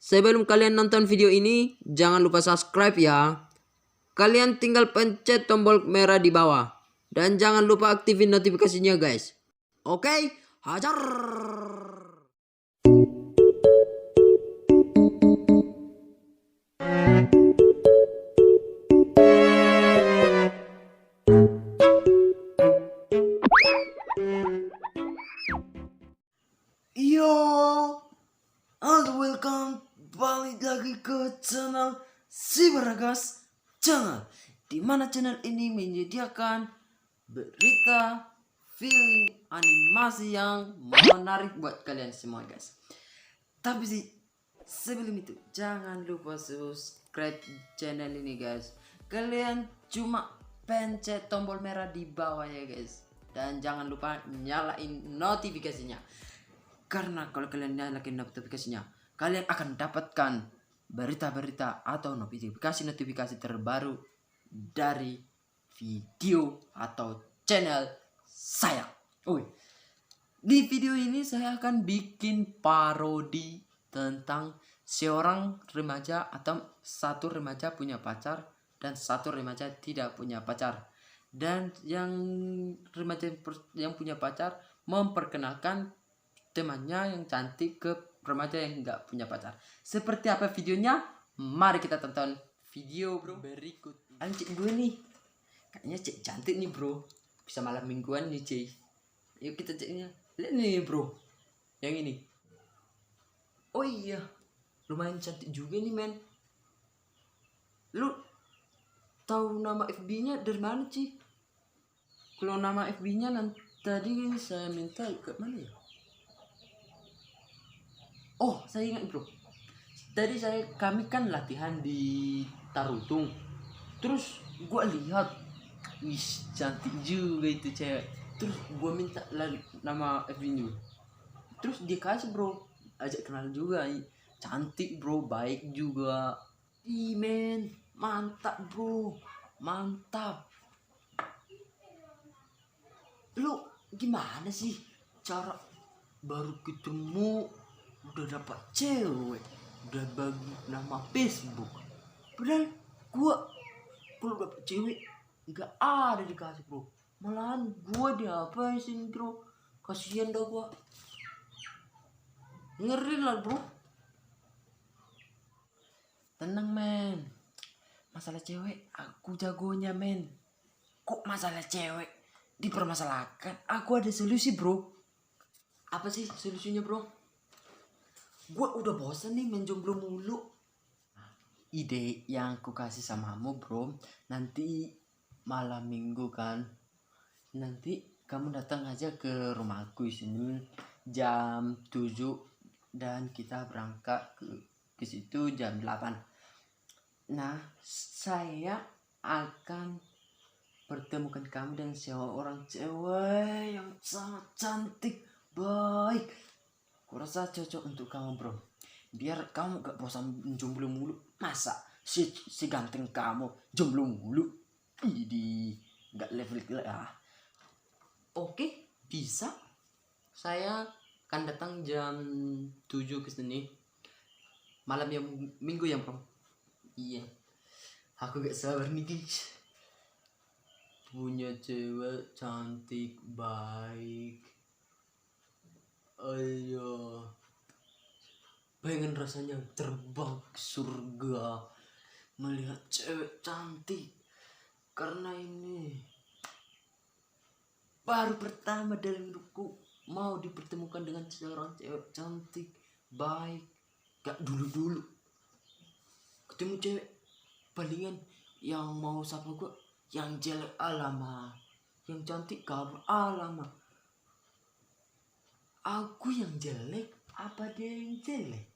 sebelum kalian nonton video ini, jangan lupa subscribe ya. Kalian tinggal pencet tombol merah di bawah. Dan jangan lupa aktifin notifikasinya guys. Oke, hajar! Yo, and welcome balik lagi ke channel Si Baragas Channel, dimana channel ini menyediakan berita, film, animasi yang menarik buat kalian semua guys. Tapi sih sebelum itu jangan lupa subscribe channel ini guys. Kalian cuma pencet tombol merah di bawah ya guys. Dan jangan lupa nyalain notifikasinya. Karena kalau kalian nyalain notifikasinya, kalian akan dapatkan berita-berita atau notifikasi terbaru dari video atau channel saya. Di video ini saya akan bikin parodi tentang seorang remaja atau satu remaja punya pacar dan satu remaja tidak punya pacar. Dan yang remaja yang punya pacar memperkenalkan temannya yang cantik ke remaja yang nggak punya pacar. Seperti apa videonya? Mari kita tonton video bro berikut. Cek gue nih, kayaknya cek cantik nih bro. Bisa malam mingguan nih cuy. Yuk kita ceknya. Lihat nih bro, yang ini. Oh iya, lumayan cantik juga nih men. Lu tahu nama FB-nya dari mana sih? Kalau nama FB-nya tadi saya minta ke mana ya? Oh, saya ingat bro. Tadi kami kan latihan di Tarutung. Terus gua lihat, wih cantik juga itu cewek. Terus gua minta nama FB-nya. Terus dia kasih bro, ajak kenal juga. Cantik bro, baik juga. Ih men, mantap bro, mantap. Lu gimana sih cara baru ketemu udah dapat cewek, udah bagi nama Facebook? Padahal gua kalau dapet cewek nggak ada dikasih bro, malahan gua diapain sih bro? Kasihan dah gua, ngeri lah bro. Tenang men, masalah cewek aku jagonya men. Kok masalah cewek dipermasalahkan? Aku ada solusi bro. Apa sih solusinya bro? Gue udah bosan nih main jomblo mulu. Ide yang aku kasih samamu bro, nanti malam minggu kan, nanti kamu datang aja ke rumahku sini jam 7 dan kita berangkat ke situ jam 8. Nah, saya akan pertemukan kamu dengan seorang cewek yang sangat cantik, baik. Kurasa cocok untuk kamu bro, biar kamu gak bosan jomblo mulu. Masa si ganteng kamu jomblo mulu? Idi gak level lah. Oke, bisa. Saya akan datang jam 7 ke sini malam yang minggu ya bro. Iya, aku gak sabar nih guys, punya cewek cantik baik. Ayo, pengen rasanya terbang ke surga melihat cewek cantik. Karena ini baru pertama dalam hidupku mau dipertemukan dengan seorang cewek cantik baik. Gak dulu ketemu cewek palingan yang mau sapa gue yang jelek alama, yang cantik kabar alama. Aku yang jelek apa dia yang jelek?